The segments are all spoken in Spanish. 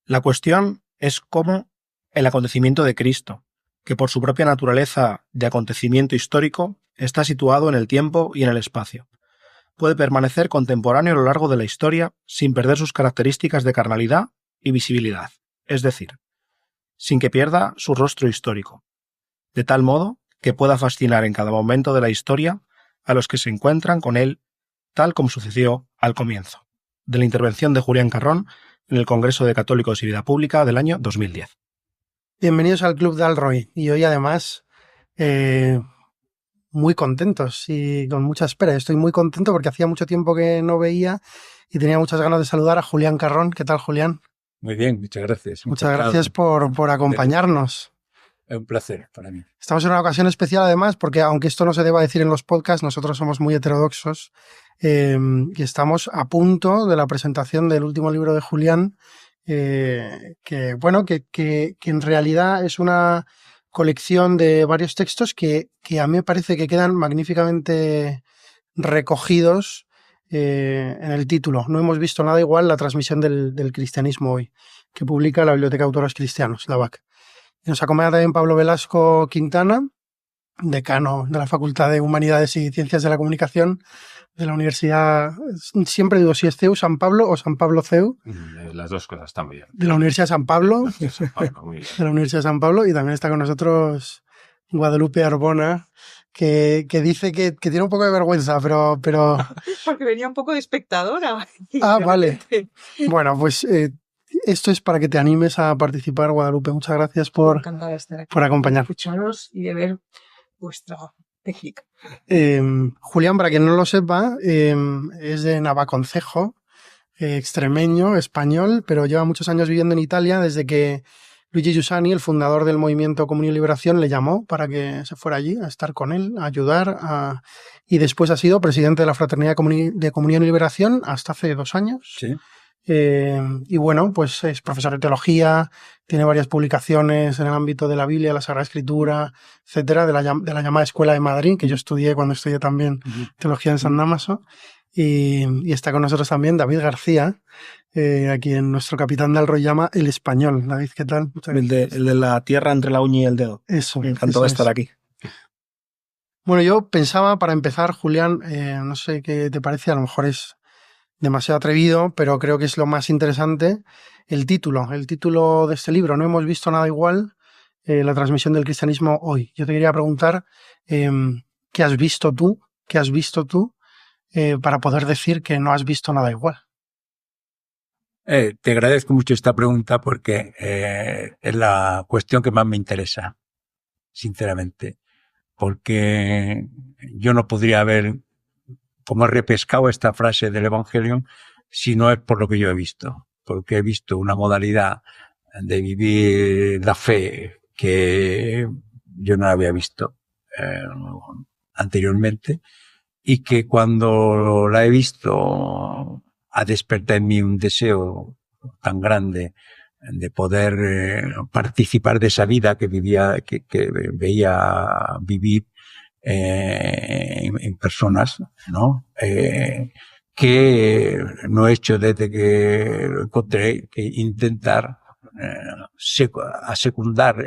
La cuestión es cómo el acontecimiento de Cristo, que por su propia naturaleza de acontecimiento histórico está situado en el tiempo y en el espacio, puede permanecer contemporáneo a lo largo de la historia sin perder sus características de carnalidad y visibilidad, es decir, sin que pierda su rostro histórico, de tal modo que pueda fascinar en cada momento de la historia a los que se encuentran con él, tal como sucedió al comienzo, de la intervención de Julián Carrón en el Congreso de Católicos y Vida Pública del año 2010. Bienvenidos al Club de Alroy, y hoy además muy contentos y con mucha espera. Estoy muy contento porque hacía mucho tiempo que no veía y tenía muchas ganas de saludar a Julián Carrón. ¿Qué tal, Julián? Muy bien, muchas gracias. Muchas gracias por acompañarnos. Es un placer para mí. Estamos en una ocasión especial además porque, aunque esto no se deba decir en los podcasts, nosotros somos muy heterodoxos y estamos a punto de la presentación del último libro de Julián, que en realidad es una colección de varios textos que a mí me parece que quedan magníficamente recogidos en el título. No hemos visto nada igual, la transmisión del cristianismo hoy, que publica la Biblioteca de Autores Cristianos, la BAC. Nos acompaña también Pablo Velasco Quintana, decano de la Facultad de Humanidades y Ciencias de la Comunicación de la Universidad, siempre digo si es CEU San Pablo o San Pablo CEU. Las dos cosas están muy bien. De la Universidad de San Pablo. Muy bien. De la Universidad de San Pablo, y también está con nosotros Guadalupe Arbona, que dice que tiene un poco de vergüenza, pero... Porque venía un poco de espectadora. Ah, vale. Bueno, pues esto es para que te animes a participar, Guadalupe. Muchas gracias por acompañar. Escucharos y de ver vuestra técnica. Julián, para quien no lo sepa, es de Navaconcejo, extremeño, español, pero lleva muchos años viviendo en Italia desde que Luigi Giussani, el fundador del movimiento Comunión y Liberación, le llamó para que se fuera allí a estar con él, a ayudar, y después ha sido presidente de la Fraternidad de Comunión y Liberación hasta hace 2 años. Sí. Y bueno, pues es profesor de teología, tiene varias publicaciones en el ámbito de la Biblia, la Sagrada Escritura, etcétera, de la llamada Escuela de Madrid, que yo estudié cuando estudié también teología en San Dámaso. Y está con nosotros también David García, a quien nuestro capitán de Alroy llama el español. David, ¿qué tal? El de la tierra entre la uña y el dedo. Eso. Me encantó estar aquí. Bueno, yo pensaba, para empezar, Julián, no sé qué te parece, a lo mejor es demasiado atrevido, pero creo que es lo más interesante, el título de este libro. No hemos visto nada igual, la transmisión del cristianismo hoy. Yo te quería preguntar, ¿qué has visto tú para poder decir que no has visto nada igual? Te agradezco mucho esta pregunta porque es la cuestión que más me interesa, sinceramente, porque yo no podría haber como repescado esta frase del Evangelium si no es por lo que yo he visto, porque he visto una modalidad de vivir la fe que yo no había visto anteriormente, y que cuando la he visto ha despertado en mí un deseo tan grande de poder participar de esa vida que vivía, que veía vivir en personas, ¿no? Que no he hecho desde que lo encontré, que intentar secundar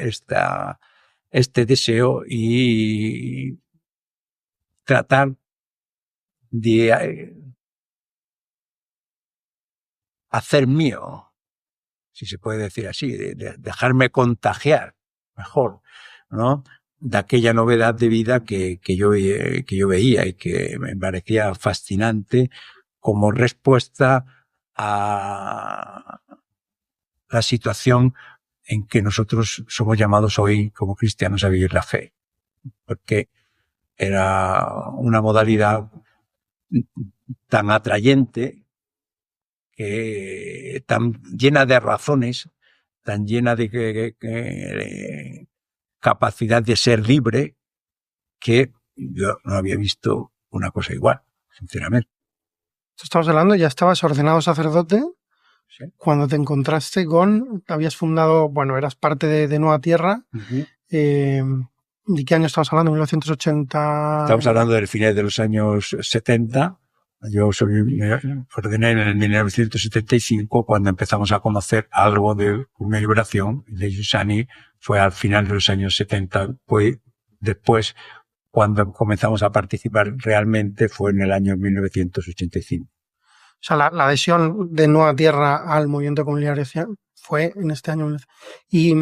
este deseo y tratar de hacer mío, si se puede decir así, de dejarme contagiar, mejor, ¿no?, de aquella novedad de vida que yo veía y que me parecía fascinante como respuesta a la situación en que nosotros somos llamados hoy como cristianos a vivir la fe, porque era una modalidad tan atrayente, tan llena de razones, tan llena de capacidad de ser libre, que yo no había visto una cosa igual, sinceramente. Estamos hablando, ya estabas ordenado sacerdote, ¿Sí? Cuando te encontraste habías fundado, bueno, eras parte de Nueva Tierra. Uh-huh. ¿De qué año estamos hablando? ¿1980? Estamos hablando del final de los años 70, Yo me ordené en el 1975 cuando empezamos a conocer algo de una liberación de Giussani. Fue al final de los años 70. Pues después, cuando comenzamos a participar realmente, fue en el año 1985. O sea, la adhesión de Nueva Tierra al movimiento comunitario fue en este año. ¿Y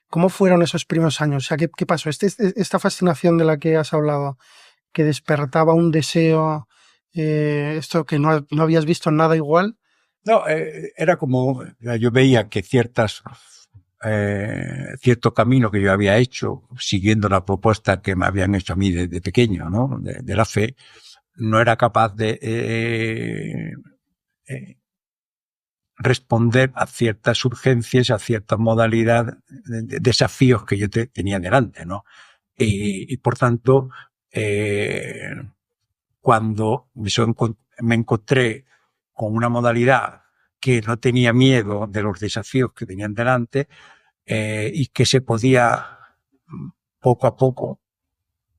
cómo fueron esos primeros años? O sea, ¿qué pasó? Esta fascinación de la que has hablado, que despertaba un deseo, esto que no habías visto nada igual. No, era como, yo veía que cierto camino que yo había hecho, siguiendo la propuesta que me habían hecho a mí de pequeño, ¿no? De la fe, no era capaz de responder a ciertas urgencias, a cierta modalidad de desafíos que yo tenía delante, ¿no? Y por tanto, cuando me encontré con una modalidad que no tenía miedo de los desafíos que tenían delante, y que se podía poco a poco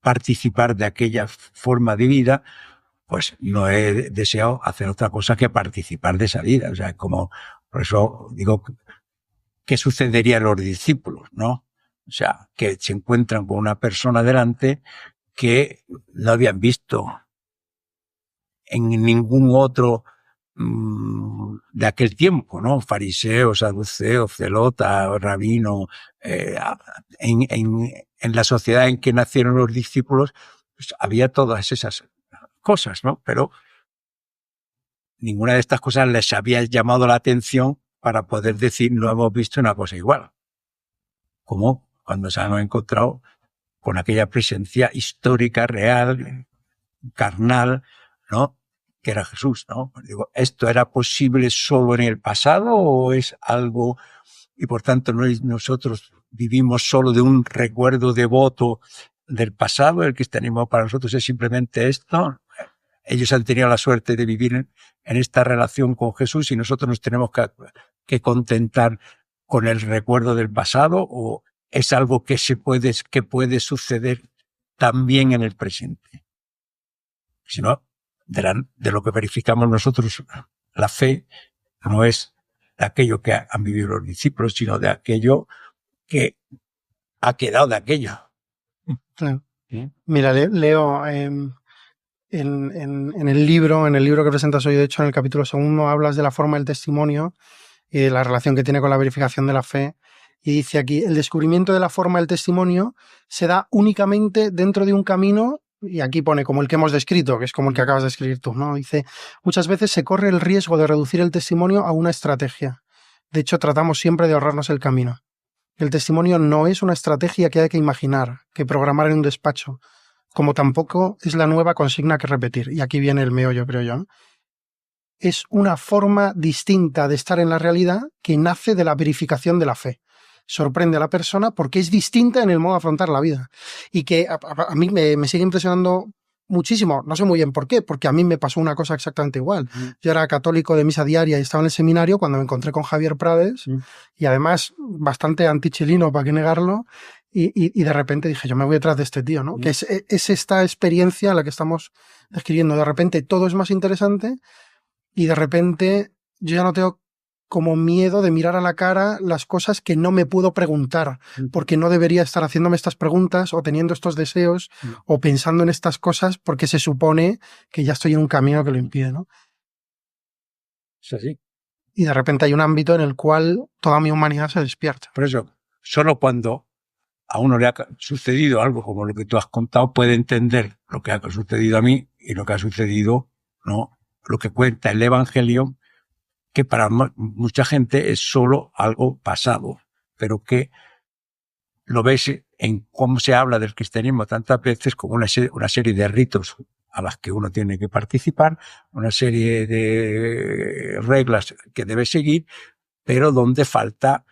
participar de aquella forma de vida, pues no he deseado hacer otra cosa que participar de esa vida. O sea, como, por eso digo, ¿qué sucedería a los discípulos, no? O sea, que se encuentran con una persona delante que no habían visto en ningún otro de aquel tiempo, ¿no? Fariseos, saduceos, celota, rabino, en la sociedad en que nacieron los discípulos, pues había todas esas cosas, ¿no? Pero ninguna de estas cosas les había llamado la atención para poder decir no hemos visto una cosa igual. Como cuando se han encontrado con aquella presencia histórica, real, carnal, ¿no? Que era Jesús, ¿no? Digo, ¿esto era posible solo en el pasado o es algo, y por tanto nosotros vivimos solo de un recuerdo devoto del pasado? El cristianismo para nosotros es simplemente esto. Ellos han tenido la suerte de vivir en esta relación con Jesús y nosotros nos tenemos que contentar con el recuerdo del pasado, o es algo que puede suceder también en el presente. Si no, de lo que verificamos nosotros, la fe no es de aquello que han vivido los discípulos, sino de aquello que ha quedado de aquello. Claro. ¿Sí? Mira, leo en el libro que presentas hoy, de hecho, en el capítulo 2, hablas de la forma del testimonio y de la relación que tiene con la verificación de la fe. Y dice aquí, el descubrimiento de la forma del testimonio se da únicamente dentro de un camino, y aquí pone como el que hemos descrito, que es como el que acabas de escribir tú, ¿no? Dice, muchas veces se corre el riesgo de reducir el testimonio a una estrategia. De hecho, tratamos siempre de ahorrarnos el camino. El testimonio no es una estrategia que hay que imaginar, que programar en un despacho, como tampoco es la nueva consigna que repetir. Y aquí viene el meollo, creo yo, ¿no? Es una forma distinta de estar en la realidad que nace de la verificación de la fe. Sorprende a la persona porque es distinta en el modo de afrontar la vida. Y que a mí me sigue impresionando muchísimo. No sé muy bien por qué, porque a mí me pasó una cosa exactamente igual. Yo era católico de misa diaria y estaba en el seminario cuando me encontré con Javier Prades, y además bastante antichilino, para qué negarlo, y de repente dije, yo me voy detrás de este tío, ¿no? Que es esta experiencia la que estamos describiendo. De repente todo es más interesante y de repente yo ya no tengo como miedo de mirar a la cara las cosas que no me puedo preguntar, porque no debería estar haciéndome estas preguntas o teniendo estos deseos o pensando en estas cosas porque se supone que ya estoy en un camino que lo impide, ¿no? Es así. Y de repente hay un ámbito en el cual toda mi humanidad se despierta. Por eso, solo cuando a uno le ha sucedido algo como lo que tú has contado, puede entender lo que ha sucedido a mí y lo que ha sucedido, ¿no? Lo que cuenta el Evangelio, que para mucha gente es solo algo pasado, pero que lo ves en cómo se habla del cristianismo tantas veces como una serie de ritos a las que uno tiene que participar, una serie de reglas que debe seguir, pero donde falta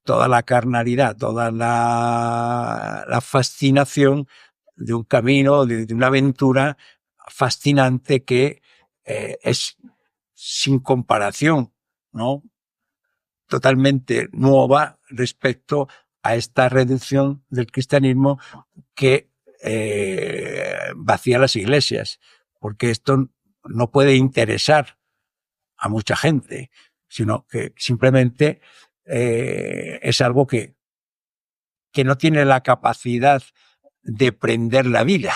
toda la carnalidad, toda la fascinación de un camino, de una aventura fascinante que es sin comparación, ¿no? Totalmente nueva respecto a esta reducción del cristianismo que vacía las iglesias, porque esto no puede interesar a mucha gente, sino que simplemente es algo que no tiene la capacidad de prender la vida.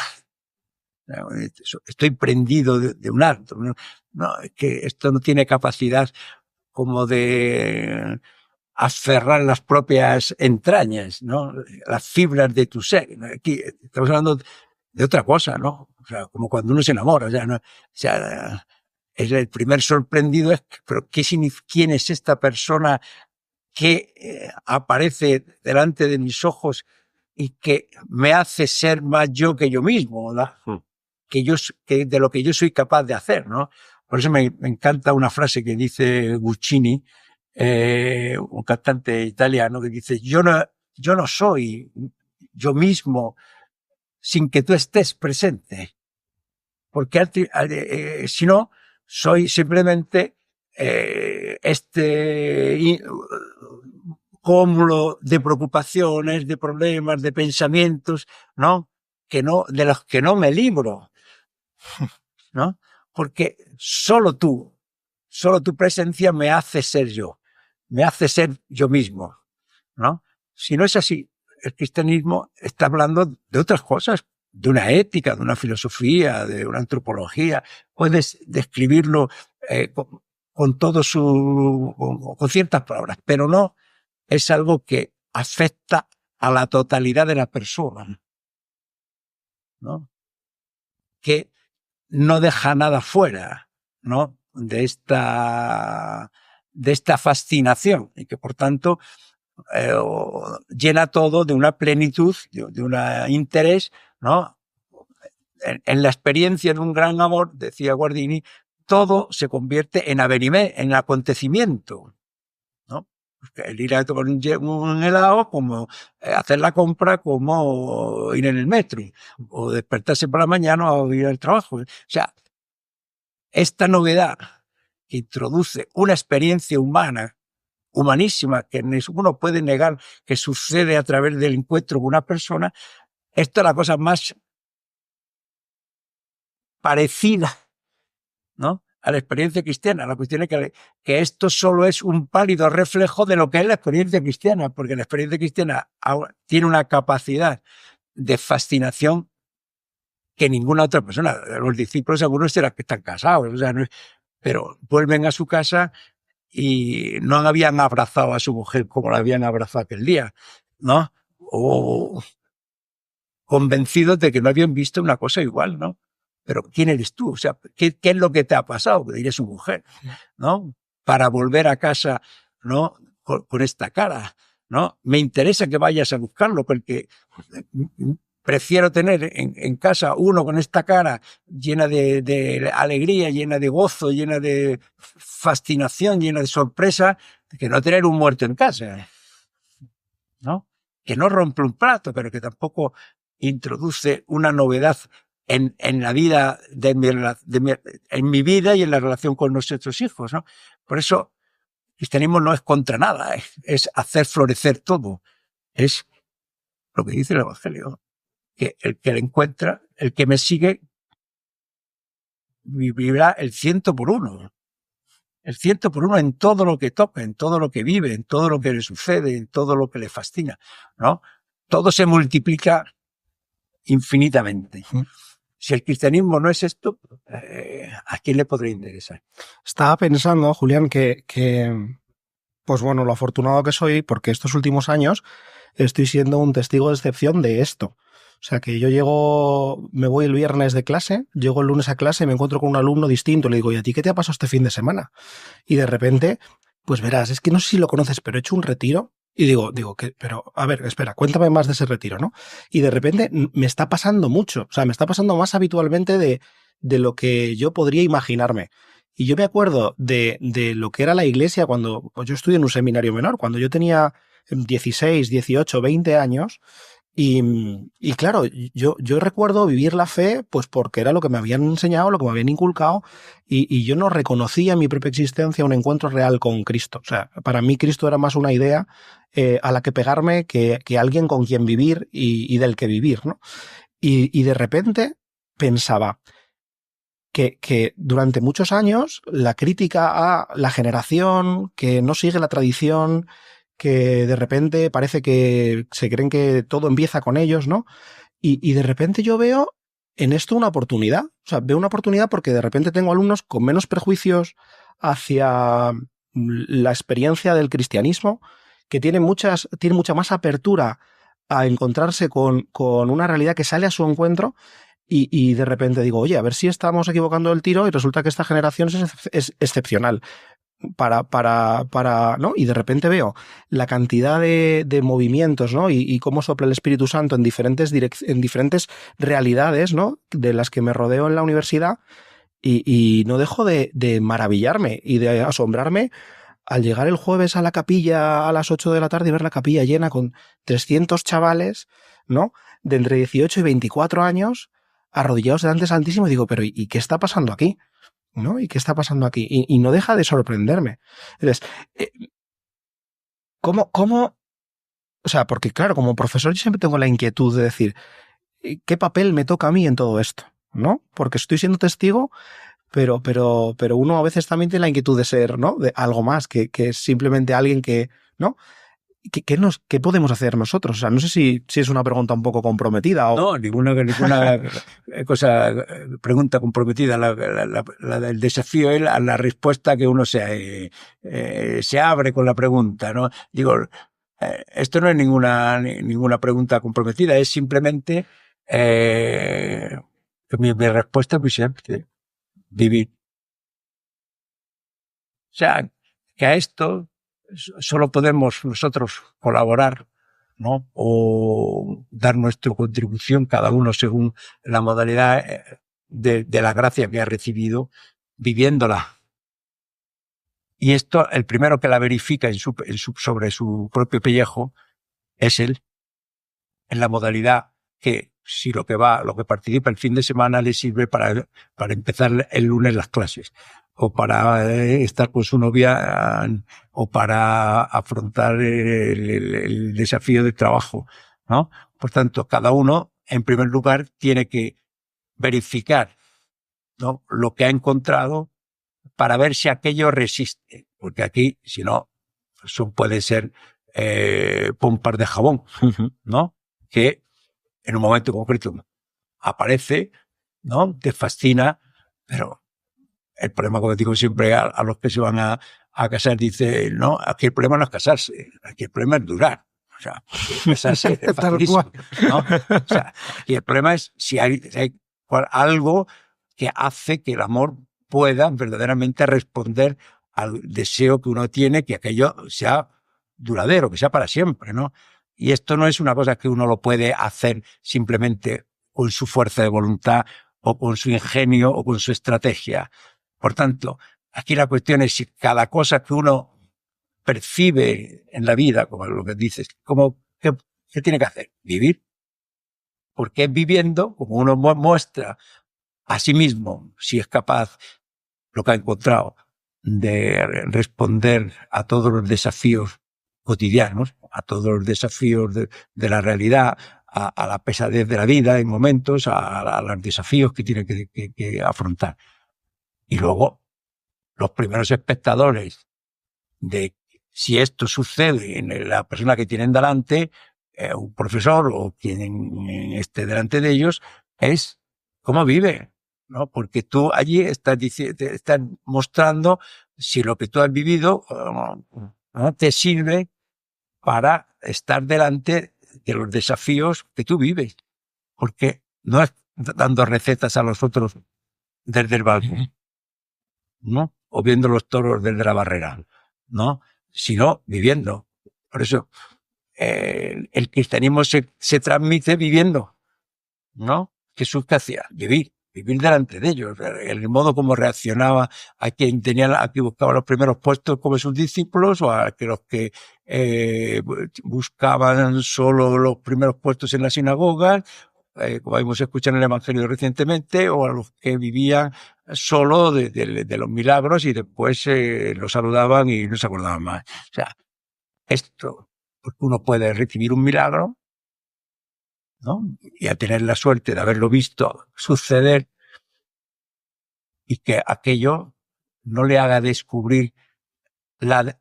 Estoy prendido de un acto. No, es que esto no tiene capacidad como de aferrar las propias entrañas, ¿no? Las fibras de tu ser. Aquí estamos hablando de otra cosa, ¿no? O sea, como cuando uno se enamora, o sea, ¿no? O sea, es el primer sorprendido es, pero ¿quién es esta persona que aparece delante de mis ojos y que me hace ser más yo que yo mismo, ¿no? Que de lo que yo soy capaz de hacer, ¿no? Por eso me encanta una frase que dice Guccini, un cantante italiano, que dice, yo no soy yo mismo sin que tú estés presente, porque si no, soy simplemente cúmulo de preocupaciones, de problemas, de pensamientos, ¿no? De los que no me libro, ¿no? Porque solo tu presencia me hace ser yo, me hace ser yo mismo, ¿no? Si no es así, el cristianismo está hablando de otras cosas, de una ética, de una filosofía, de una antropología. Puedes describirlo con ciertas palabras, pero no es algo que afecta a la totalidad de la persona, ¿no? Que no deja nada fuera, ¿no? de esta fascinación y que por tanto llena todo de una plenitud, de un interés, ¿no? En la experiencia de un gran amor, decía Guardini, todo se convierte en acontecimiento, ¿no? El ir a tomar un helado, como hacer la compra, como ir en el metro, o despertarse por la mañana o ir al trabajo. O sea, esta novedad que introduce una experiencia humana, humanísima, que ninguno puede negar que sucede a través del encuentro con una persona, esto es la cosa más parecida, ¿no? A la experiencia cristiana. La cuestión es que esto solo es un pálido reflejo de lo que es la experiencia cristiana, porque la experiencia cristiana tiene una capacidad de fascinación que ninguna otra persona. Los discípulos algunos serán que están casados, o sea, pero vuelven a su casa y no habían abrazado a su mujer como la habían abrazado aquel día, ¿no? O convencidos de que no habían visto una cosa igual, ¿no? Pero ¿quién eres tú? O sea, ¿qué es lo que te ha pasado? Que diría su mujer, ¿no? Para volver a casa, ¿no? Con esta cara, ¿no? Me interesa que vayas a buscarlo porque prefiero tener en casa uno con esta cara llena de alegría, llena de gozo, llena de fascinación, llena de sorpresa, que no tener un muerto en casa, ¿no? Que no rompe un plato, pero que tampoco introduce una novedad en la vida en mi vida y en la relación con nuestros hijos, ¿no? Por eso, el cristianismo no es contra nada, es hacer florecer todo. Es lo que dice el Evangelio, que el que le encuentra, el que me sigue, vivirá el 100 por 1. El 100 por 1 en todo lo que toca, en todo lo que vive, en todo lo que le sucede, en todo lo que le fascina, ¿no? Todo se multiplica infinitamente. Si el cristianismo no es esto, ¿a quién le podría interesar? Estaba pensando, Julián, que pues bueno, lo afortunado que soy, porque estos últimos años estoy siendo un testigo de excepción de esto. O sea, que yo me voy el viernes de clase, llego el lunes a clase, me encuentro con un alumno distinto, le digo, ¿y a ti qué te ha pasado este fin de semana? Y de repente, pues verás, es que no sé si lo conoces, pero he hecho un retiro. Y digo, pero a ver, espera, cuéntame más de ese retiro, ¿no? Y de repente me está pasando mucho, o sea, me está pasando más habitualmente de lo que yo podría imaginarme. Y yo me acuerdo de lo que era la iglesia cuando yo estudié en un seminario menor, cuando yo tenía 16, 18, 20 años. Y claro, yo recuerdo vivir la fe pues porque era lo que me habían enseñado, lo que me habían inculcado, y yo no reconocía en mi propia existencia un encuentro real con Cristo. O sea, para mí Cristo era más una idea a la que pegarme que alguien con quien vivir y del que vivir, ¿no? Y de repente pensaba, que durante muchos años la crítica a la generación que no sigue la tradición, que de repente parece que se creen que todo empieza con ellos, ¿no? Y de repente yo veo en esto una oportunidad. O sea, veo una oportunidad porque de repente tengo alumnos con menos prejuicios hacia la experiencia del cristianismo, que tienen mucha más apertura a encontrarse con una realidad que sale a su encuentro. Y de repente digo, oye, a ver si estamos equivocando el tiro y resulta que esta generación es excepcional. ¿No? Y de repente veo la cantidad de movimientos, ¿no? Y cómo sopla el Espíritu Santo en diferentes realidades, ¿no? De las que me rodeo en la universidad y no dejo de maravillarme y de asombrarme al llegar el jueves a la capilla a las 8 de la tarde y ver la capilla llena con 300 chavales, ¿no? De entre 18 y 24 años arrodillados delante del Santísimo y digo, pero ¿y qué está pasando aquí? ¿No? ¿Y qué está pasando aquí? Y no deja de sorprenderme. Entonces, ¿cómo? O sea, porque claro, como profesor yo siempre tengo la inquietud de decir, ¿qué papel me toca a mí en todo esto? ¿No? Porque estoy siendo testigo, pero uno a veces también tiene la inquietud de ser, ¿no? De algo más, que es simplemente alguien que, ¿no? ¿Qué podemos hacer nosotros? O sea, no sé si es una pregunta un poco comprometida o... No, ninguna pregunta comprometida. El desafío es la respuesta que uno se abre con la pregunta, ¿no? Digo, esto no es ninguna pregunta comprometida, es simplemente mi respuesta es muy simple: vivir. O sea, que a esto solo podemos nosotros colaborar, ¿no? O dar nuestra contribución, cada uno según la modalidad de la gracia que ha recibido, viviéndola. Y esto, el primero que la verifica sobre su propio pellejo es él, en la modalidad que, si lo que participa el fin de semana le sirve para empezar el lunes las clases, o para estar con su novia, o para afrontar el desafío de trabajo, ¿no? Por tanto, cada uno, en primer lugar, tiene que verificar, ¿no?, lo que ha encontrado para ver si aquello resiste. Porque aquí, si no, eso puede ser pompas de jabón, ¿no? Que en un momento concreto aparece, ¿no? Te fascina, pero el problema, como digo siempre a los que se van a casar, dice, no, aquí el problema no es casarse, aquí el problema es durar. O sea, casarse es facilísimo, ¿no? O sea, aquí el problema es si hay algo que hace que el amor pueda verdaderamente responder al deseo que uno tiene, que aquello sea duradero, que sea para siempre, ¿no? Y esto no es una cosa que uno lo puede hacer simplemente con su fuerza de voluntad o con su ingenio o con su estrategia. Por tanto, aquí la cuestión es si cada cosa que uno percibe en la vida, como lo que dices, ¿qué tiene que hacer? Vivir. Porque es viviendo, como uno muestra a sí mismo, si es capaz, lo que ha encontrado, de responder a todos los desafíos cotidianos, a todos los desafíos de la realidad, a la pesadez de la vida en momentos, a los desafíos que tiene que afrontar. Y luego, los primeros espectadores de si esto sucede en la persona que tienen delante, un profesor o quien esté delante de ellos, es cómo vive, ¿no? Porque tú allí estás mostrando si lo que tú has vivido, ¿no?, te sirve para estar delante de los desafíos que tú vives. Porque no es dando recetas a los otros desde el balcón, ¿no? O viendo los toros desde la barrera, ¿no? Sino viviendo. Por eso el cristianismo se transmite viviendo, ¿no? Jesús, ¿qué hacía? Vivir delante de ellos. El modo como reaccionaba a quien buscaba los primeros puestos como sus discípulos, o a los que buscaban solo los primeros puestos en la sinagoga, como hemos escuchado en el Evangelio recientemente, o a los que vivían solo de los milagros y después los saludaban y no se acordaban más. O sea, esto, porque uno puede recibir un milagro, ¿no?, y a tener la suerte de haberlo visto suceder, y que aquello no le haga descubrir la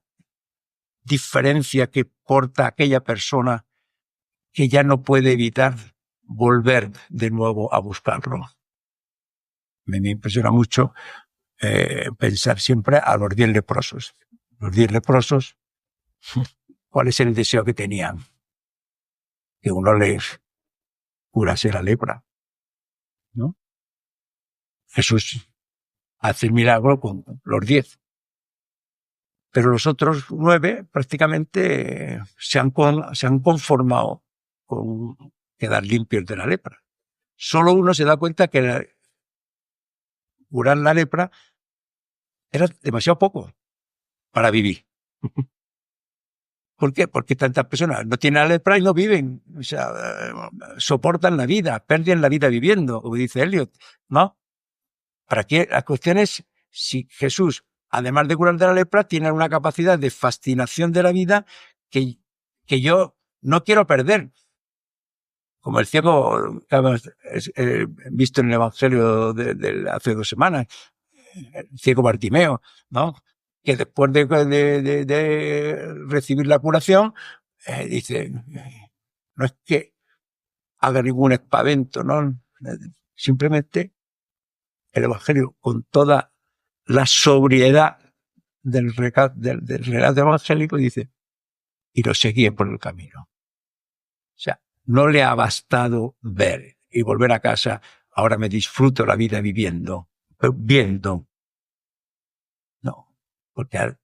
diferencia que porta aquella persona que ya no puede evitar volver de nuevo a buscarlo. Me impresiona mucho pensar siempre a los 10 leprosos. Los 10 leprosos, ¿cuál es el deseo que tenían? Que uno les curase la lepra, ¿no? Jesús hace el milagro con los 10. Pero los otros 9 prácticamente se han conformado con quedar limpios de la lepra. Solo uno se da cuenta que curar la lepra era demasiado poco para vivir. ¿Por qué? Porque tantas personas no tienen la lepra y no viven. O sea, soportan la vida, pierden la vida viviendo, como dice Eliot, ¿no? ¿Para qué? La cuestión es si Jesús, además de curar de la lepra, tiene una capacidad de fascinación de la vida que yo no quiero perder. Como el ciego que hemos visto en el Evangelio de hace 2 semanas, el ciego Bartimeo, ¿no? Que después de recibir la curación, dice, no es que haga ningún espavento, ¿no? Simplemente el Evangelio, con toda la sobriedad del relato evangélico, dice, y lo seguía por el camino. O sea, no le ha bastado ver y volver a casa, ahora me disfruto la vida viendo. No, porque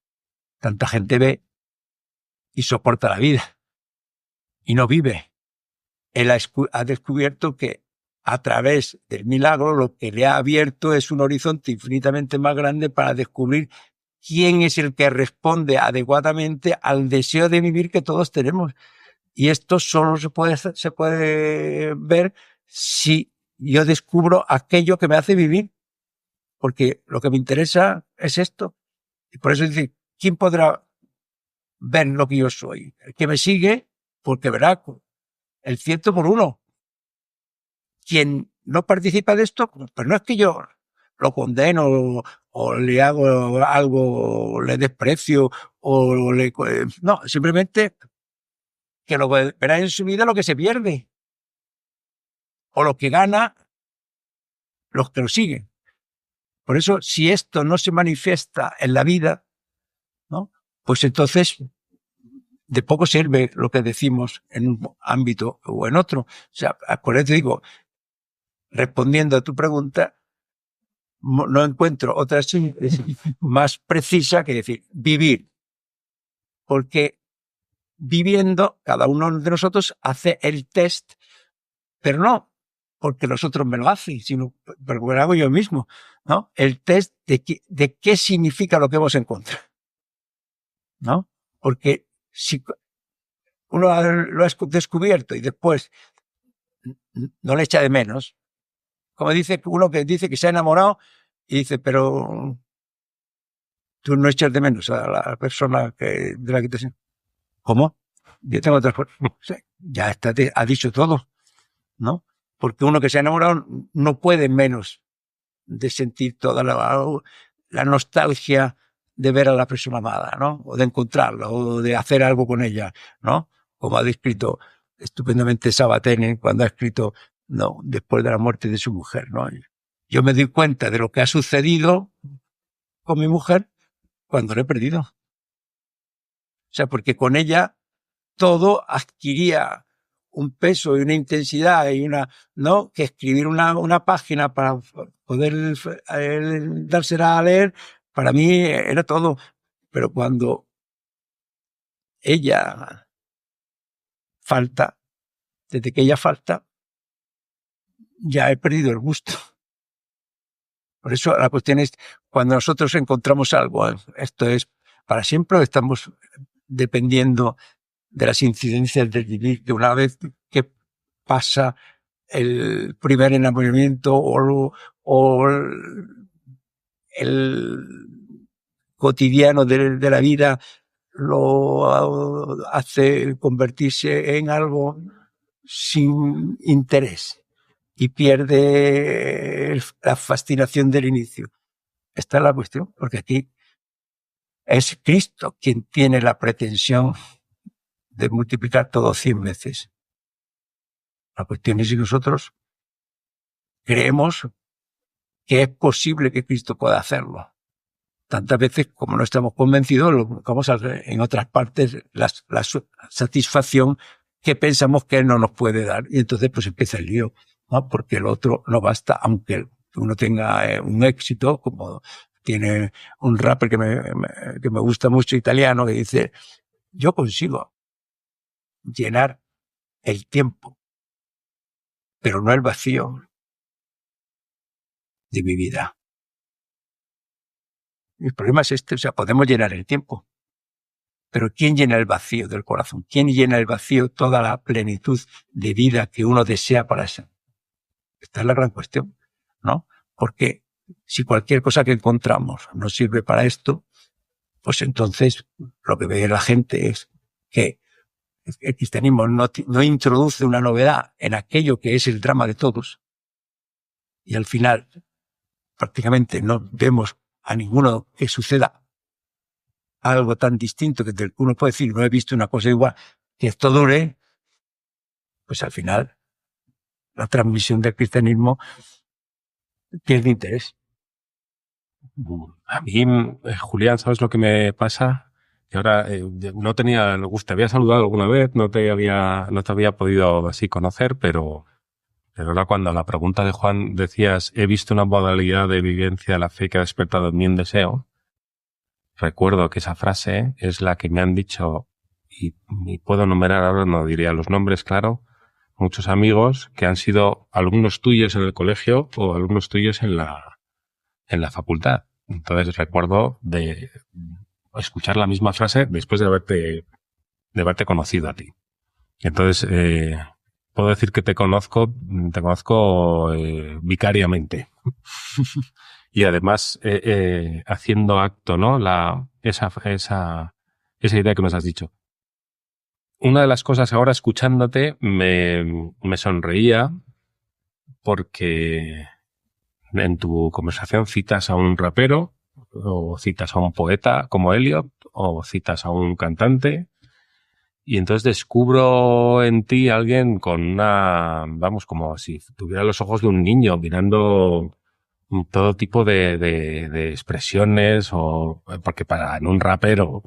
tanta gente ve y soporta la vida y no vive. Él ha descubierto que a través del milagro lo que le ha abierto es un horizonte infinitamente más grande para descubrir quién es el que responde adecuadamente al deseo de vivir que todos tenemos. Y esto solo se puede ver si yo descubro aquello que me hace vivir, porque lo que me interesa es esto. Y por eso dice, ¿quién podrá ver lo que yo soy? El que me sigue, porque verá el 100 por 1. Quien no participa de esto, pues no es que yo lo condeno o le hago algo, le desprecio no, simplemente que lo verá en su vida lo que se pierde o lo que gana los que lo siguen. Por eso, si esto no se manifiesta en la vida, ¿no? Pues entonces de poco sirve lo que decimos en un ámbito o en otro. O sea, por eso digo, respondiendo a tu pregunta, no encuentro otra síntesis más precisa que decir vivir. Porque viviendo, cada uno de nosotros hace el test, pero no porque los otros me lo hacen, sino porque lo hago yo mismo, ¿no? El test de qué significa lo que hemos encontrado, ¿no? Porque si uno lo ha descubierto y después no le echa de menos, como dice uno que dice que se ha enamorado y dice, pero tú no echas de menos a la persona de la que te... ¿Cómo? Yo tengo otra cosa. Ya está, ha dicho todo, ¿no? Porque uno que se ha enamorado no puede menos de sentir toda la nostalgia de ver a la persona amada, ¿no? O de encontrarla, o de hacer algo con ella, ¿no? Como ha descrito estupendamente Sabater cuando ha escrito, no, después de la muerte de su mujer, ¿no? Yo me doy cuenta de lo que ha sucedido con mi mujer cuando la he perdido. O sea, porque con ella todo adquiría un peso y una intensidad y ¿no? Que escribir una página para poder dársela a leer, para mí era todo. Pero cuando ella falta, desde que ella falta, ya he perdido el gusto. Por eso la cuestión es, cuando nosotros encontramos algo, esto es para siempre, o estamos dependiendo de las incidencias del vivir, que una vez que pasa el primer enamoramiento o el cotidiano de la vida lo hace convertirse en algo sin interés y pierde la fascinación del inicio. Esta es la cuestión, porque aquí es Cristo quien tiene la pretensión de multiplicar todo 100 veces. La cuestión es si nosotros creemos que es posible que Cristo pueda hacerlo. Tantas veces como no estamos convencidos, lo buscamos en otras partes la satisfacción que pensamos que Él no nos puede dar. Y entonces pues empieza el lío, ¿no? Porque el otro no basta, aunque uno tenga un éxito, como tiene un rapper que me gusta mucho, italiano, que dice: yo consigo llenar el tiempo, pero no el vacío de mi vida. El problema es este, o sea, podemos llenar el tiempo, pero ¿quién llena el vacío del corazón? ¿Quién llena el vacío, toda la plenitud de vida que uno desea para eso? Esta es la gran cuestión, ¿no? Porque si cualquier cosa que encontramos no sirve para esto, pues entonces lo que ve la gente es que el cristianismo no introduce una novedad en aquello que es el drama de todos, y al final prácticamente no vemos a ninguno que suceda algo tan distinto que del que uno puede decir: no he visto una cosa igual, que esto dure. Pues al final la transmisión del cristianismo pierde interés. A mí, Julián, ¿sabes lo que me pasa? Que ahora no tenía, te había saludado alguna vez, no te había podido así conocer, pero ahora cuando a la pregunta de Juan decías: he visto una modalidad de vivencia de la fe que ha despertado en mí un deseo, recuerdo que esa frase es la que me han dicho, y puedo enumerar ahora, no diría los nombres, claro, muchos amigos que han sido alumnos tuyos en el colegio o alumnos tuyos en la facultad. Entonces recuerdo de escuchar la misma frase después de haberte conocido a ti. Entonces, puedo decir que te conozco vicariamente. Y además, haciendo acto, ¿no? Esa idea que nos has dicho. Una de las cosas ahora escuchándote me sonreía porque en tu conversación citas a un rapero, o citas a un poeta como Eliot, o citas a un cantante, y entonces descubro en ti a alguien con como si tuviera los ojos de un niño mirando todo tipo de expresiones, porque en un rapero,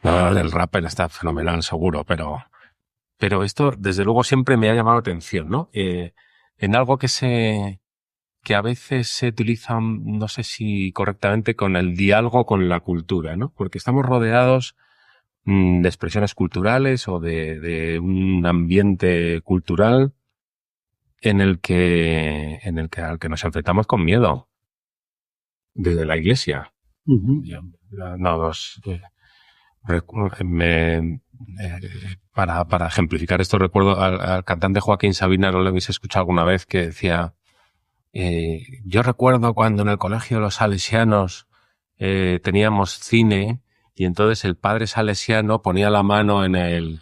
no, el rapper está fenomenal seguro, pero esto desde luego siempre me ha llamado la atención, ¿no? En algo que a veces se utiliza, no sé si correctamente, con el diálogo con la cultura, ¿no? Porque estamos rodeados de expresiones culturales o de un ambiente cultural al que nos enfrentamos con miedo desde la Iglesia. Uh-huh. Para ejemplificar esto, recuerdo al cantante Joaquín Sabina, no lo habéis escuchado alguna vez, que decía: yo recuerdo cuando en el colegio los salesianos teníamos cine, y entonces el padre salesiano ponía la mano en el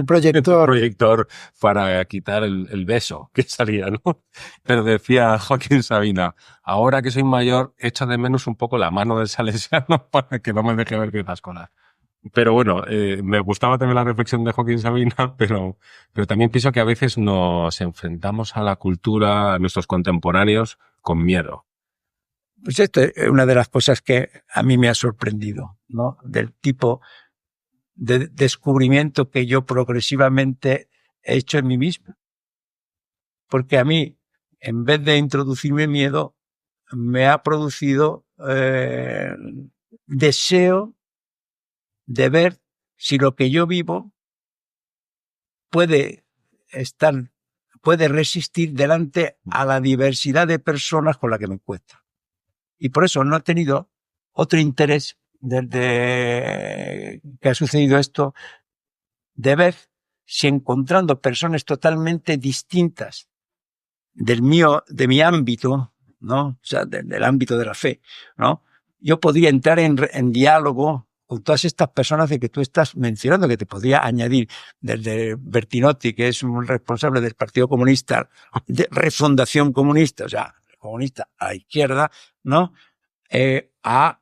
proyector para quitar el beso que salía, ¿no? Pero decía Joaquín Sabina: ahora que soy mayor, echo de menos un poco la mano del salesiano para que no me deje ver piezas colas. Pero bueno, me gustaba también la reflexión de Joaquín Sabina, pero también pienso que a veces nos enfrentamos a la cultura, a nuestros contemporáneos, con miedo. Pues esto es una de las cosas que a mí me ha sorprendido, ¿no? Del tipo de descubrimiento que yo progresivamente he hecho en mí mismo. Porque a mí, en vez de introducirme miedo, me ha producido deseo de ver si lo que yo vivo puede resistir delante a la diversidad de personas con la que me encuentro. Y por eso no he tenido otro interés desde que ha sucedido esto, de ver si encontrando personas totalmente distintas de mi ámbito, ¿no? O sea, del ámbito de la fe, ¿no? Yo podría entrar en diálogo con todas estas personas de que tú estás mencionando, que te podría añadir desde Bertinotti, que es un responsable del Partido Comunista, de Refundación Comunista, o sea, comunista a la izquierda, ¿no? A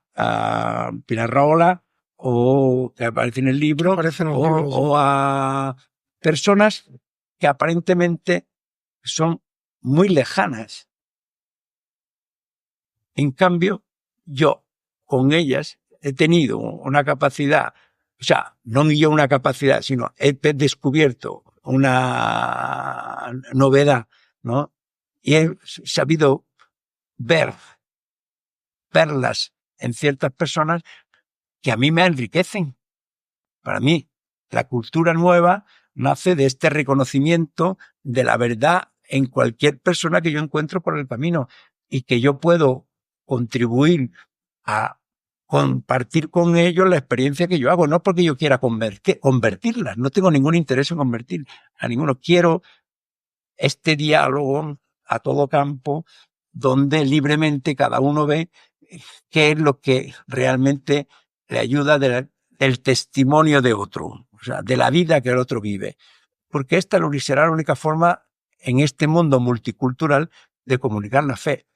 Pilar Rahola, o que aparece en el libro, o a personas que aparentemente son muy lejanas. En cambio, yo con ellas he tenido una capacidad, o sea, no yo una capacidad, sino he descubierto una novedad, ¿no? Y he sabido verlas en ciertas personas que a mí me enriquecen. Para mí, la cultura nueva nace de este reconocimiento de la verdad en cualquier persona que yo encuentro por el camino y que yo puedo contribuir a compartir con ellos la experiencia que yo hago, no porque yo quiera convertirlas, no tengo ningún interés en convertir a ninguno. Quiero este diálogo a todo campo donde libremente cada uno ve qué es lo que realmente le ayuda del testimonio de otro, o sea, de la vida que el otro vive. Porque esta será la única forma en este mundo multicultural de comunicar la fe.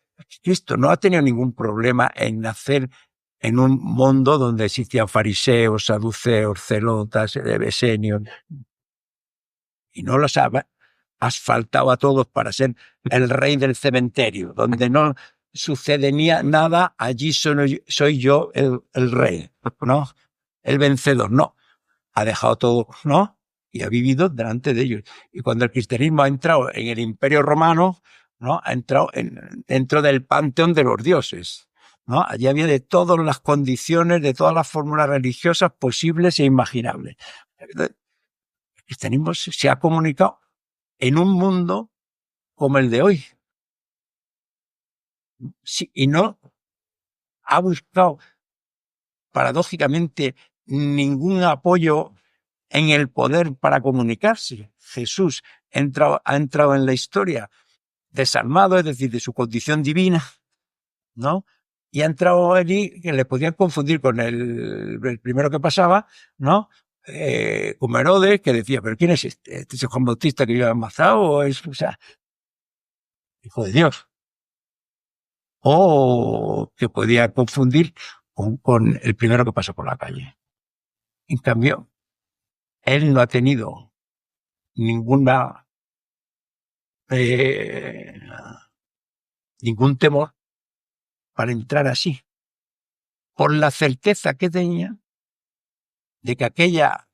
Cristo no ha tenido ningún problema en nacer en un mundo donde existían fariseos, saduceos, celotas, esenios, y no los ha asfaltado a todos para ser el rey del cementerio, donde no sucede nada, allí soy yo el rey, ¿no? El vencedor, no. Ha dejado todo, ¿no? Y ha vivido delante de ellos. Y cuando el cristianismo ha entrado en el Imperio Romano, ¿no? Ha entrado dentro del panteón de los dioses, ¿no? Allí había de todas las condiciones, de todas las fórmulas religiosas posibles e imaginables. El cristianismo se ha comunicado en un mundo como el de hoy. Sí, y no ha buscado, paradójicamente, ningún apoyo en el poder para comunicarse. Jesús ha entrado en la historia desarmado, es decir, de su condición divina, ¿no? Y ha entrado allí que le podían confundir con el primero que pasaba, ¿no? Como Herodes, que decía, ¿pero quién es este? ¿Este es Juan Bautista que yo he matado? ¿O es, o sea, hijo de Dios? O que podía confundir con el primero que pasó por la calle. En cambio, él no ha tenido ningún temor para entrar así, por la certeza que tenía de que aquella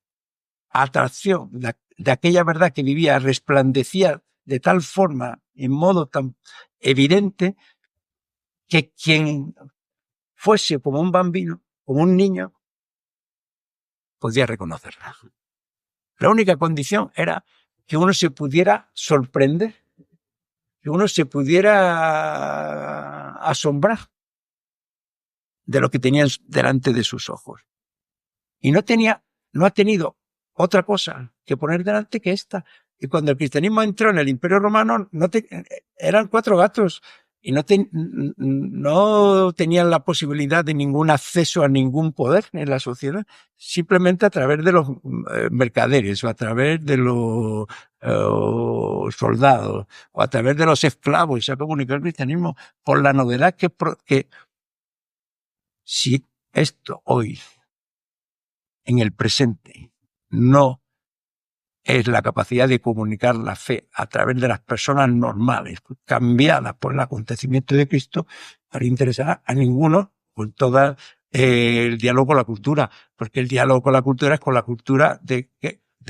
atracción, de aquella verdad que vivía, resplandecía de tal forma, en modo tan evidente, que quien fuese como un bambino, como un niño, podía reconocerla. La única condición era que uno se pudiera sorprender, que uno se pudiera asombrar de lo que tenía delante de sus ojos. Y no ha tenido otra cosa que poner delante que esta. Y cuando el cristianismo entró en el Imperio Romano, eran 4 gatos y no tenían la posibilidad de ningún acceso a ningún poder en la sociedad, simplemente a través de los mercaderes o a través de los soldados o a través de los esclavos. Se ha comunicado el cristianismo por la novedad que si esto hoy, en el presente, no es la capacidad de comunicar la fe a través de las personas normales, cambiadas por el acontecimiento de Cristo, no interesará a ninguno con todo el diálogo con la cultura, porque el diálogo con la cultura es con la cultura de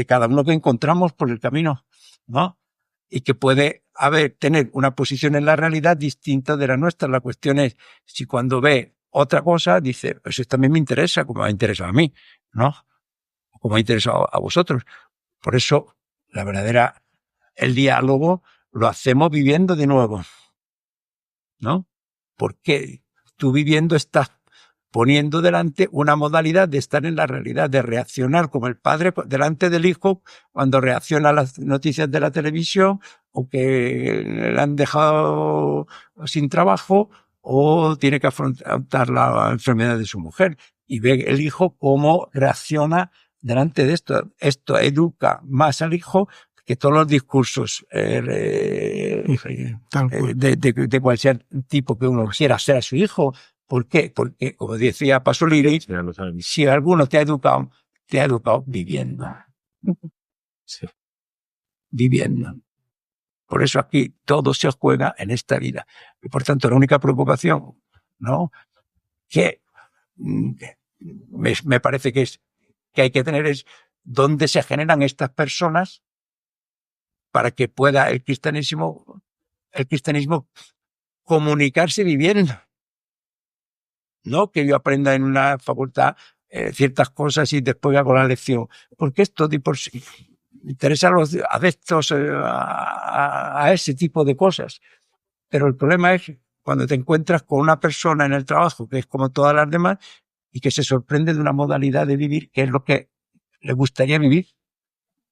cada uno que encontramos por el camino, ¿no? Y que puede tener una posición en la realidad distinta de la nuestra. La cuestión es si cuando ve otra cosa dice, pues eso también me interesa, como me ha interesado a mí, ¿no? Como me ha interesado a vosotros. Por eso, el diálogo lo hacemos viviendo de nuevo, ¿no? Porque tú viviendo estás poniendo delante una modalidad de estar en la realidad, de reaccionar como el padre delante del hijo cuando reacciona a las noticias de la televisión o que le han dejado sin trabajo o tiene que afrontar la enfermedad de su mujer. Y ve el hijo cómo reacciona delante de esto. Esto educa más al hijo que todos los discursos de cualquier tipo que uno quiera hacer a su hijo. ¿Por qué? Porque, como decía Pasolini, si alguno te ha educado viviendo. Sí. Viviendo. Por eso aquí todo se juega en esta vida. Y por tanto, la única preocupación, ¿no?, que me parece que hay que tener es dónde se generan estas personas para que pueda el cristianismo comunicarse viviendo. No que yo aprenda en una facultad ciertas cosas y después hago la lección. Porque esto de por sí interesa a los adeptos a ese tipo de cosas. Pero el problema es cuando te encuentras con una persona en el trabajo que es como todas las demás y que se sorprende de una modalidad de vivir que es lo que le gustaría vivir,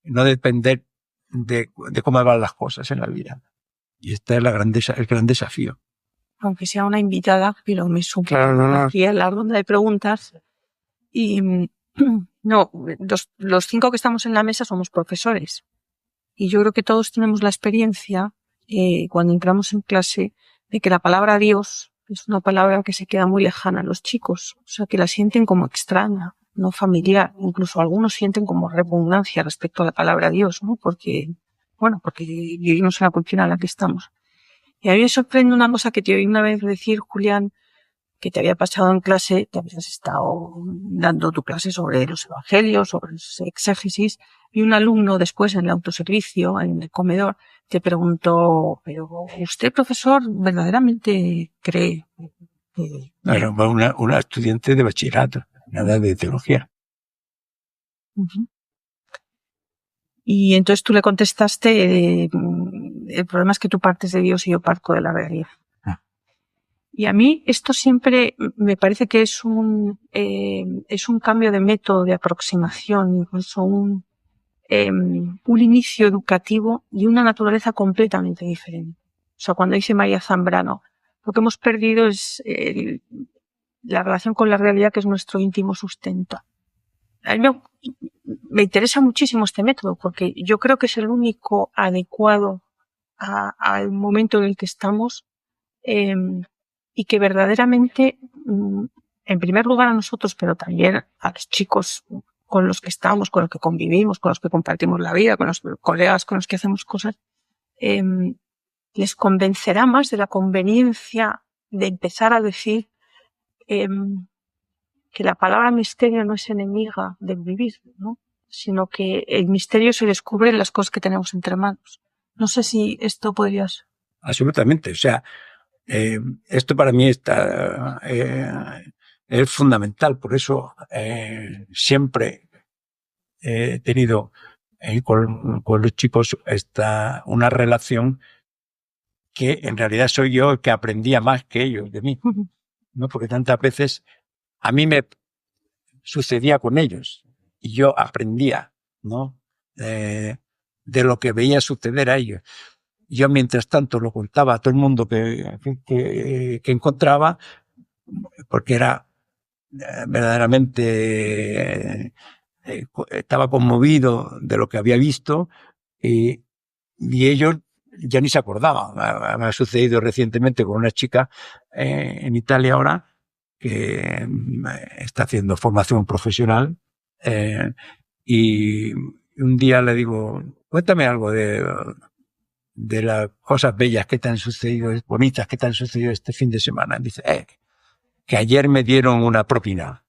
no depender de cómo van las cosas en la vida. Y este es el gran desafío. Aunque sea una invitada, pero me sumo aquí a la ronda de preguntas. Y no, los 5 que estamos en la mesa somos profesores. Y yo creo que todos tenemos la experiencia, cuando entramos en clase, de que la palabra Dios es una palabra que se queda muy lejana a los chicos. O sea, que la sienten como extraña, no familiar. Incluso algunos sienten como repugnancia respecto a la palabra Dios, ¿no? Porque vivimos en la cultura en la que estamos. Y a mí me sorprende una cosa que te oí una vez decir, Julián, que te había pasado en clase, te habías estado dando tu clase sobre los evangelios, sobre los exégesis, y un alumno después en el autoservicio, en el comedor, te preguntó, pero ¿usted, profesor, verdaderamente cree que...? Era una estudiante de bachillerato, nada de teología. Uh-huh. Y entonces tú le contestaste, el problema es que tú partes de Dios y yo parto de la realidad. Y a mí esto siempre me parece que es un cambio de método de aproximación, incluso un inicio educativo de una naturaleza completamente diferente. O sea, cuando dice María Zambrano, lo que hemos perdido es la relación con la realidad, que es nuestro íntimo sustento. A mí me interesa muchísimo este método porque yo creo que es el único adecuado al momento en el que estamos, y que verdaderamente, en primer lugar a nosotros, pero también a los chicos con los que estamos, con los que convivimos, con los que compartimos la vida, con los colegas con los que hacemos cosas, les convencerá más de la conveniencia de empezar a decir que la palabra misterio no es enemiga del vivir, ¿no?, sino que el misterio se descubre en las cosas que tenemos entre manos. No sé si esto podrías... Absolutamente. O sea, esto para mí está es fundamental. Por eso siempre he tenido con los chicos una relación que en realidad soy yo el que aprendía más que ellos de mí, ¿no? Porque tantas veces a mí me sucedía con ellos y yo aprendía, ¿no?, de lo que veía suceder a ellos. Yo, mientras tanto, lo contaba a todo el mundo que encontraba, porque era verdaderamente estaba conmovido de lo que había visto y ellos ya ni se acordaban. Me ha sucedido recientemente con una chica en Italia ahora que está haciendo formación profesional, y un día le digo, cuéntame algo de las cosas bellas que te han sucedido, bonitas que te han sucedido este fin de semana. Dice, que ayer me dieron una propina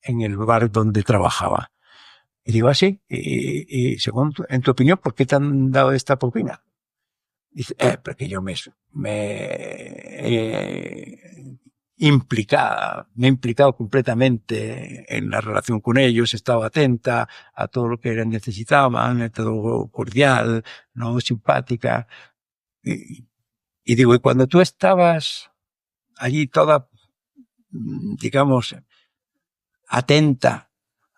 en el bar donde trabajaba. Y digo, ¿así? Y según en tu opinión, ¿por qué te han dado esta propina? Dice, porque yo me he implicado completamente en la relación con ellos, he estado atenta a todo lo que necesitaban, todo cordial, no simpática. Y digo, y cuando tú estabas allí toda, digamos, atenta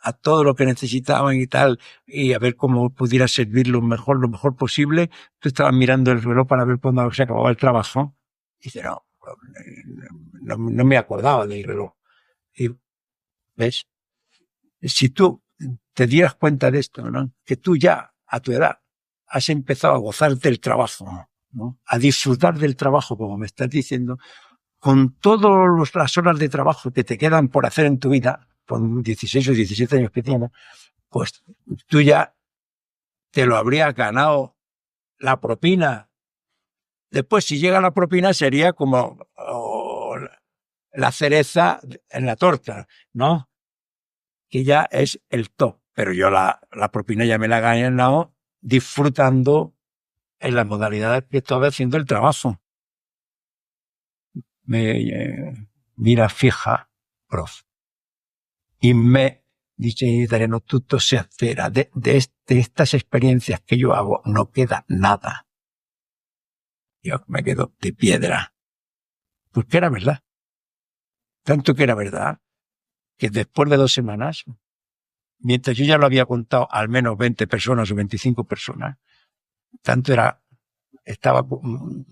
a todo lo que necesitaban y tal, y a ver cómo pudiera servir lo mejor posible, tú estabas mirando el reloj para ver cuándo se acababa el trabajo. Y dice, no me acordaba del reloj. Y, ¿ves? Si tú te dieras cuenta de esto, ¿no?, que tú ya, a tu edad, has empezado a gozar del trabajo, ¿no? A disfrutar del trabajo, como me estás diciendo, con todas las horas de trabajo que te quedan por hacer en tu vida, con 16 o 17 años que tienes, pues tú ya te lo habrías ganado la propina. Después, si llega la propina, sería como la cereza en la torta, ¿no? Que ya es el top. Pero yo la propina ya me la he ganado disfrutando en la modalidad que estaba haciendo el trabajo. Mira fija, prof. Y me dice Dareno, tutto se altera. De estas experiencias que yo hago no queda nada. Yo me quedo de piedra. Porque era verdad. Tanto que era verdad que después de 2 semanas, mientras yo ya lo había contado al menos 20 personas o 25 personas, estaba como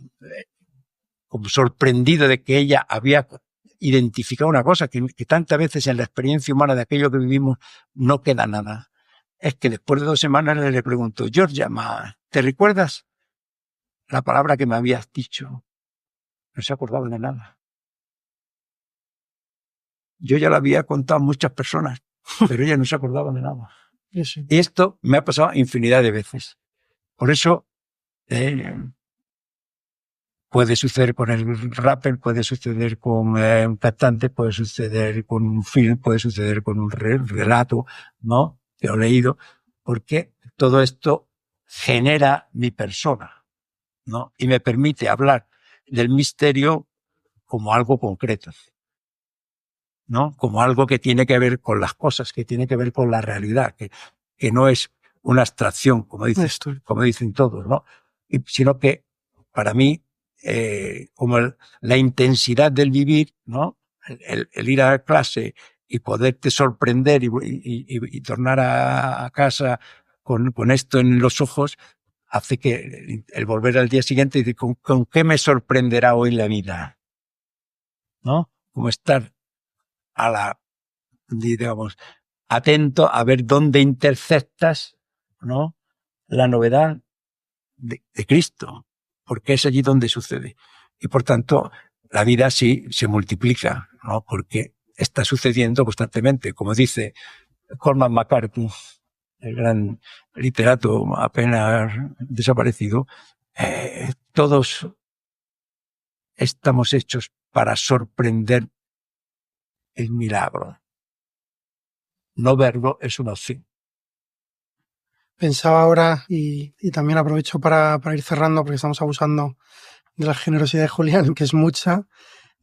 sorprendido de que ella había identificado una cosa que tantas veces en la experiencia humana de aquello que vivimos no queda nada. Es que después de 2 semanas le pregunto, Georgia, ¿te recuerdas la palabra que me habías dicho? No se acordaba de nada. Yo ya la había contado a muchas personas, pero ella no se acordaba de nada. Sí. Y esto me ha pasado infinidad de veces. Por eso puede suceder con el rapper, puede suceder con un cantante, puede suceder con un film, puede suceder con un relato, ¿no? Que he leído, porque todo esto genera mi persona, ¿no? Y me permite hablar del misterio como algo concreto, ¿no? Como algo que tiene que ver con las cosas, que tiene que ver con la realidad, que no es una abstracción, como dicen todos, ¿no? Sino que para mí, como la intensidad del vivir, ¿no? El ir a clase y poderte sorprender y tornar a casa con esto en los ojos, hace que el volver al día siguiente y decir, ¿con qué me sorprenderá hoy la vida? ¿No? Como estar digamos, atento a ver dónde interceptas, ¿no? La novedad de Cristo, porque es allí donde sucede. Y por tanto, la vida sí se multiplica, ¿no? Porque está sucediendo constantemente. Como dice Cormac McCarthy, el gran literato apenas desaparecido, todos estamos hechos para sorprender el milagro. No verlo es una opción. Pensaba ahora, y también aprovecho para ir cerrando, porque estamos abusando de la generosidad de Julián, que es mucha,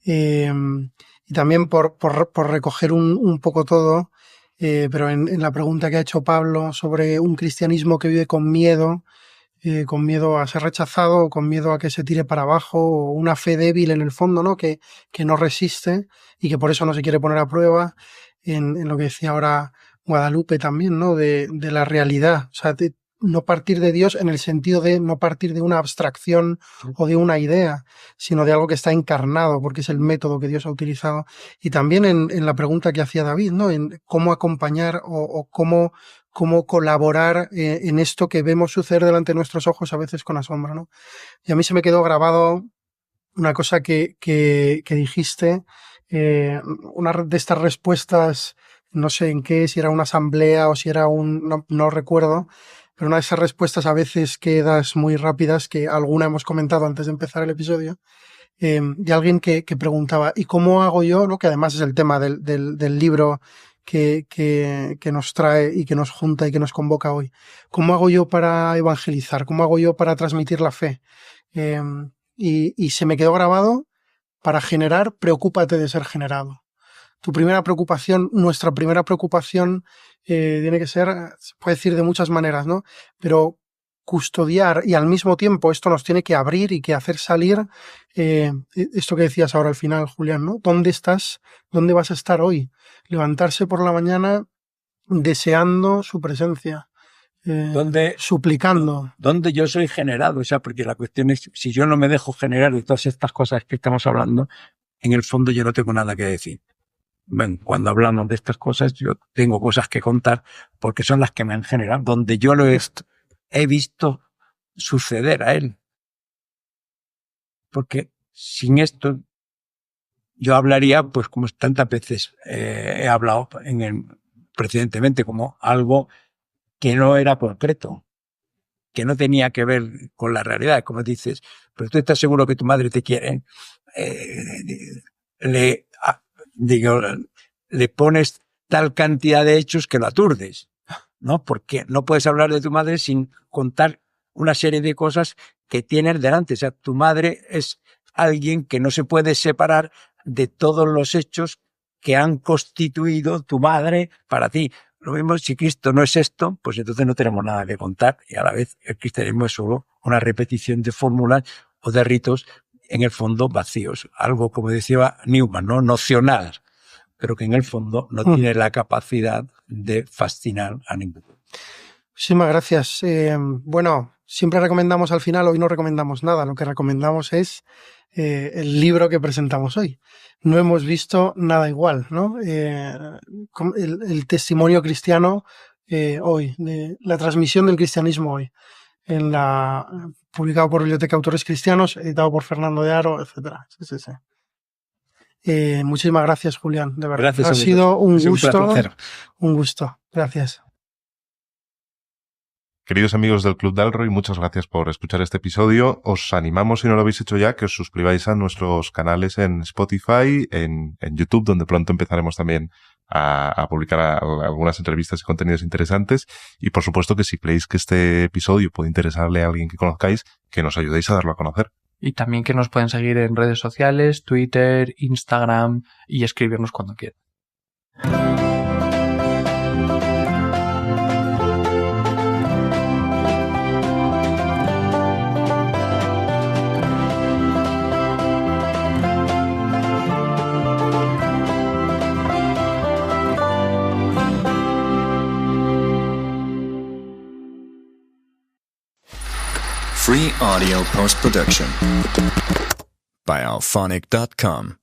y también por recoger un poco todo, pero en la pregunta que ha hecho Pablo sobre un cristianismo que vive con miedo a ser rechazado, con miedo a que se tire para abajo, o una fe débil en el fondo, ¿no? Que no resiste y que por eso no se quiere poner a prueba, en lo que decía ahora Guadalupe también, ¿no? De la realidad, o sea, de no partir de Dios en el sentido de no partir de una abstracción o de una idea, sino de algo que está encarnado, porque es el método que Dios ha utilizado. Y también en la pregunta que hacía David, ¿no? En cómo acompañar o cómo colaborar en esto que vemos suceder delante de nuestros ojos, a veces con asombro, ¿no? Y a mí se me quedó grabado una cosa que dijiste, una de estas respuestas, no sé en qué, si era una asamblea o si era no recuerdo, pero una de esas respuestas a veces que das muy rápidas, que alguna hemos comentado antes de empezar el episodio, de alguien que preguntaba, ¿y cómo hago yo? ¿No? Que además es el tema del libro que nos trae y que nos junta y que nos convoca hoy. ¿Cómo hago yo para evangelizar? ¿Cómo hago yo para transmitir la fe? Y se me quedó grabado: para generar, preocúpate de ser generado. Tu primera preocupación, nuestra primera preocupación, tiene que ser, se puede decir de muchas maneras, ¿no? Pero custodiar, y al mismo tiempo esto nos tiene que abrir y que hacer salir, esto que decías ahora al final, Julián, ¿no? ¿Dónde estás? ¿Dónde vas a estar hoy? Levantarse por la mañana deseando su presencia. Suplicando. Donde yo soy generado, o sea, porque la cuestión es, si yo no me dejo generar de todas estas cosas que estamos hablando, en el fondo yo no tengo nada que decir. Bueno, cuando hablamos de estas cosas, yo tengo cosas que contar porque son las que me han generado, donde yo lo he visto suceder a él. Porque sin esto yo hablaría, pues como tantas veces he hablado precedentemente, como algo que no era concreto, que no tenía que ver con la realidad. Como dices, pero tú estás seguro que tu madre te quiere, le pones tal cantidad de hechos que lo aturdes, ¿no? Porque no puedes hablar de tu madre sin contar una serie de cosas que tienes delante. O sea, tu madre es alguien que no se puede separar de todos los hechos que han constituido tu madre para ti. Lo mismo, si Cristo no es esto, pues entonces no tenemos nada que contar, y a la vez el cristianismo es solo una repetición de fórmulas o de ritos en el fondo vacíos. Algo, como decía Newman, ¿no? Nocional, pero que en el fondo no tiene la capacidad de fascinar a ninguno. Muchísimas gracias. Bueno, siempre recomendamos al final, hoy no recomendamos nada, lo que recomendamos es el libro que presentamos hoy. No hemos visto nada igual, ¿no? El testimonio cristiano hoy, de la transmisión del cristianismo hoy, publicado por Biblioteca Autores Cristianos, editado por Fernando de Aro, etcétera. Sí. Muchísimas gracias, Julián, de verdad. Gracias, ha sido un gusto. Un gusto. Gracias. Queridos amigos del Club Dalroy, muchas gracias por escuchar este episodio. Os animamos, si no lo habéis hecho ya, que os suscribáis a nuestros canales en Spotify, en YouTube, donde pronto empezaremos también a publicar algunas entrevistas y contenidos interesantes. Y por supuesto que si creéis que este episodio puede interesarle a alguien que conozcáis, que nos ayudéis a darlo a conocer. Y también que nos pueden seguir en redes sociales, Twitter, Instagram, y escribirnos cuando quieran. Free audio post-production by alphonic.com.